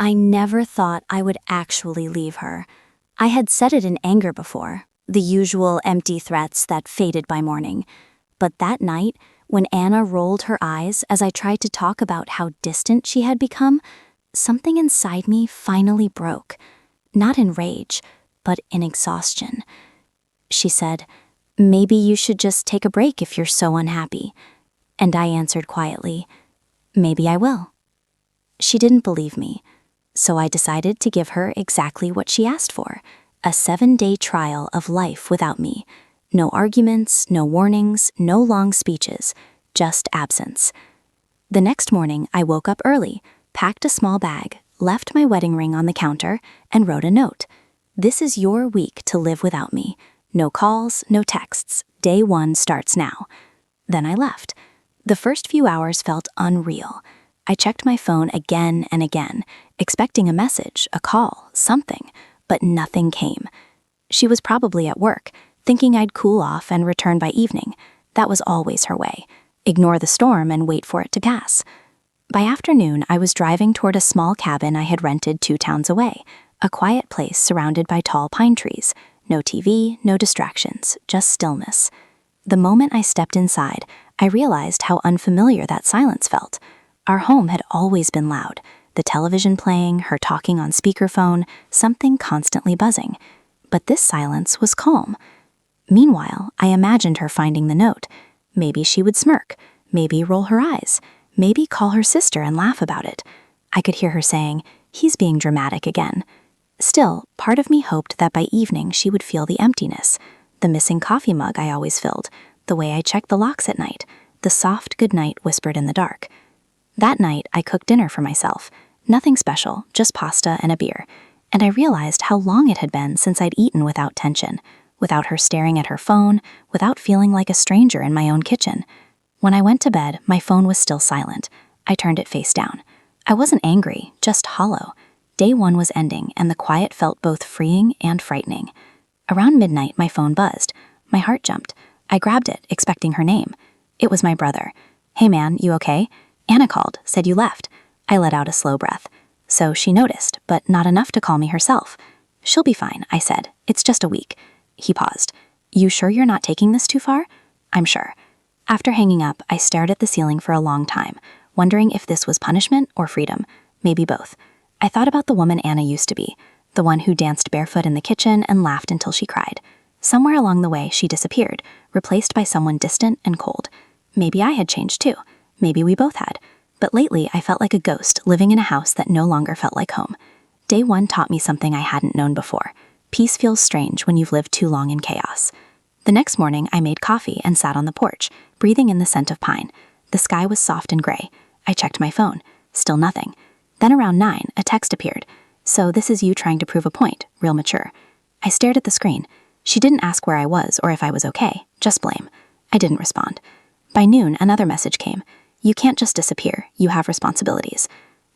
I never thought I would actually leave her. I had said it in anger before, the usual empty threats that faded by morning. But that night, when Anna rolled her eyes as I tried to talk about how distant she had become, something inside me finally broke. Not in rage, but in exhaustion. She said, "Maybe you should just take a break if you're so unhappy." And I answered quietly, "Maybe I will." She didn't believe me, so I decided to give her exactly what she asked for, a 7-day trial of life without me. No arguments, no warnings, no long speeches, just absence. The next morning, I woke up early, packed a small bag, left my wedding ring on the counter, and wrote a note. "This is your week to live without me. No calls, no texts. Day 1 starts now." Then I left. The first few hours felt unreal. I checked my phone again and again, expecting a message, a call, something, but nothing came. She was probably at work, thinking I'd cool off and return by evening. That was always her way. Ignore the storm and wait for it to pass. By afternoon, I was driving toward a small cabin I had rented 2 towns away, a quiet place surrounded by tall pine trees. No TV, no distractions, just stillness. The moment I stepped inside, I realized how unfamiliar that silence felt. Our home had always been loud, the television playing, her talking on speakerphone, something constantly buzzing. But this silence was calm. Meanwhile, I imagined her finding the note. Maybe she would smirk, maybe roll her eyes, maybe call her sister and laugh about it. I could hear her saying, "He's being dramatic again." Still, part of me hoped that by evening she would feel the emptiness, the missing coffee mug I always filled, the way I checked the locks at night, the soft goodnight whispered in the dark. That night, I cooked dinner for myself. Nothing special, just pasta and a beer. And I realized how long it had been since I'd eaten without tension, without her staring at her phone, without feeling like a stranger in my own kitchen. When I went to bed, my phone was still silent. I turned it face down. I wasn't angry, just hollow. Day 1 was ending, and the quiet felt both freeing and frightening. Around midnight, my phone buzzed. My heart jumped. I grabbed it, expecting her name. It was my brother. "Hey man, you okay?" "Anna called, said you left." I let out a slow breath. So she noticed, but not enough to call me herself. "She'll be fine," I said. "It's just a week." He paused. "You sure you're not taking this too far?" "I'm sure." After hanging up, I stared at the ceiling for a long time, wondering if this was punishment or freedom. Maybe both. I thought about the woman Anna used to be, the one who danced barefoot in the kitchen and laughed until she cried. Somewhere along the way, she disappeared, replaced by someone distant and cold. Maybe I had changed too. Maybe we both had. But lately, I felt like a ghost living in a house that no longer felt like home. Day 1 taught me something I hadn't known before. Peace feels strange when you've lived too long in chaos. The next morning, I made coffee and sat on the porch, breathing in the scent of pine. The sky was soft and gray. I checked my phone. Still nothing. Then around 9, a text appeared. "So this is you trying to prove a point, real mature." I stared at the screen. She didn't ask where I was or if I was okay, just blame. I didn't respond. By noon, another message came. "You can't just disappear, you have responsibilities."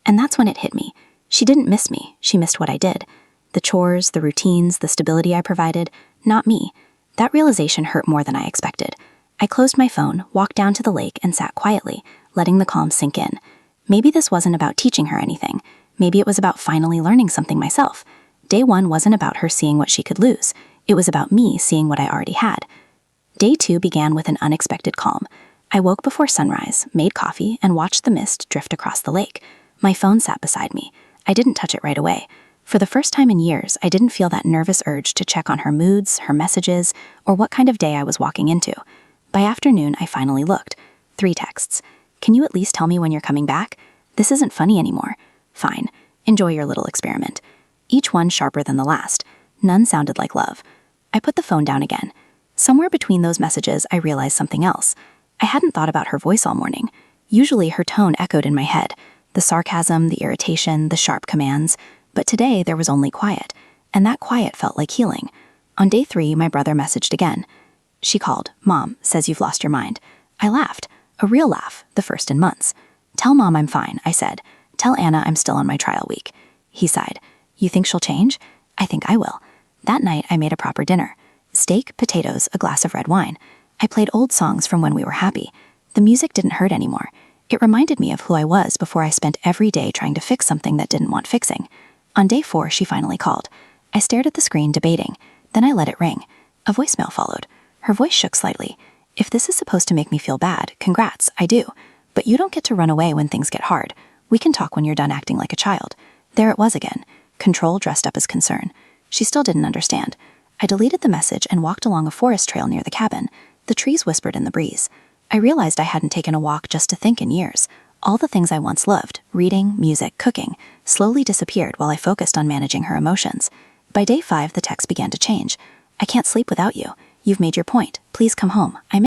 And that's when it hit me. She didn't miss me, she missed what I did. The chores, the routines, the stability I provided, not me. That realization hurt more than I expected. I closed my phone, walked down to the lake, and sat quietly, letting the calm sink in. Maybe this wasn't about teaching her anything. Maybe it was about finally learning something myself. Day 1 wasn't about her seeing what she could lose. It was about me seeing what I already had. Day 2 began with an unexpected calm. I woke before sunrise, made coffee, and watched the mist drift across the lake. My phone sat beside me. I didn't touch it right away. For the first time in years, I didn't feel that nervous urge to check on her moods, her messages, or what kind of day I was walking into. By afternoon, I finally looked. 3 texts. "Can you at least tell me when you're coming back? This isn't funny anymore." "Fine. Enjoy your little experiment." Each one sharper than the last. None sounded like love. I put the phone down again. Somewhere between those messages, I realized something else. I hadn't thought about her voice all morning. Usually her tone echoed in my head. The sarcasm, the irritation, the sharp commands. But today there was only quiet. And that quiet felt like healing. On day 3, my brother messaged again. She called. "Mom, says you've lost your mind." I laughed. A real laugh, the first in months. "Tell Mom I'm fine," I said. "Tell Anna I'm still on my trial week." He sighed. "You think she'll change?" "I think I will." That night I made a proper dinner. Steak, potatoes, a glass of red wine. I played old songs from when we were happy. The music didn't hurt anymore. It reminded me of who I was before I spent every day trying to fix something that didn't want fixing. On day 4, she finally called. I stared at the screen, debating. Then I let it ring. A voicemail followed. Her voice shook slightly. If this is supposed to make me feel bad, congrats, I do. But you don't get to run away when things get hard. We can talk when you're done acting like a child. There it was again. Control dressed up as concern. She still didn't understand. I deleted the message and walked along a forest trail near the cabin. The trees whispered in the breeze. I realized I hadn't taken a walk just to think in years. All the things I once loved, reading, music, cooking, slowly disappeared while I focused on managing her emotions. By day 5, the text began to change. I can't sleep without you. You've made your point. Please come home. I